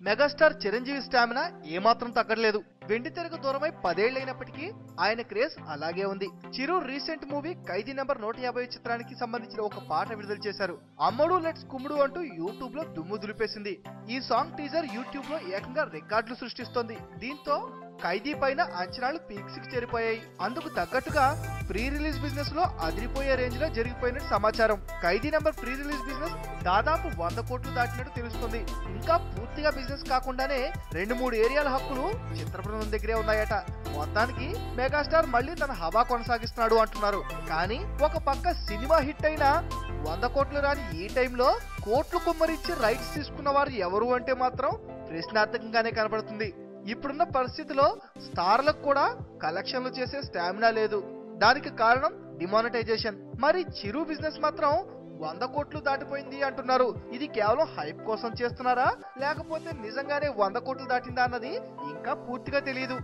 Megastar Chiranjeevi stamina ఏమాత్రం తగ్గలేదు. వెండితెరకు దూరమై 10 ఏళ్లైనప్పటికీ ఆయన క్రేజ్ అలాగే ఉంది. చిరు రీసెంట్ మూవీ ఖైదీ నంబర్ 150 చిత్రానికి సంబంధించిన ఒక పాట విడుదల చేశారు. అమ్మడు లెట్స్ కుమ్ముడు అంటూ యూట్యూబ్ లో దుమ్ము దులిపేసింది. ఈ సాంగ్ టీజర్ యూట్యూబ్ లో ఏకంగా రికార్డులు సృష్టిస్తోంది. దీంతో ఖైదీ పైన అంచనాలు పీక్స్ కి చేరిపోయాయి. అందుకు తగ్గట్టుగా ప్రీ రిలీజ్ బిజినెస్ లో అదిరిపోయే రేంజ్ లో జరిగిపోయినట్టు సమాచారం. ఖైదీ నంబర్ ప్రీ రిలీజ్ బిజినెస్ దాదాపు 100 కోట్లు దాటినట్టు తెలుస్తుంది. ఇంకా పూర్తిగా బిజినెస్ కాకుండానే 2-3 ఏరియాల హక్కులు చిత్ర బృందం దగ్గరే ఉన్నాయట. మొత్తానికి మెగాస్టార్ మళ్ళీ తన హవా కొనసాగిస్తున్నాడు అంటున్నారు. కానీ ఒక పక్క సినిమా హిట్ అయిన 100 కోట్లు రాని ఈ టైంలో కోట్లు కుమ్మరించి రైట్స్ తీసుకున్న వారు ఎవరు అంటే మాత్రం ప్రశ్నార్థకంగానే కనబడుతుంది. ఇప్పుడున్న పరిస్థితిలో స్టార్లకు కూడా కలెక్షన్లు చేసే స్టామినా లేదు. దానికి కారణం డిమానిటైజేషన్. మరి చిరు బిజినెస్ మాత్రం 100 కోట్లు దాటిపోయింది అంటున్నారు. ఇది కేవలం హైప్ కోసం చేస్తున్నారా లేకపోతే నిజంగానే 100 కోట్లు దాటిందా అన్నది ఇంకా పూర్తిగా తెలియదు.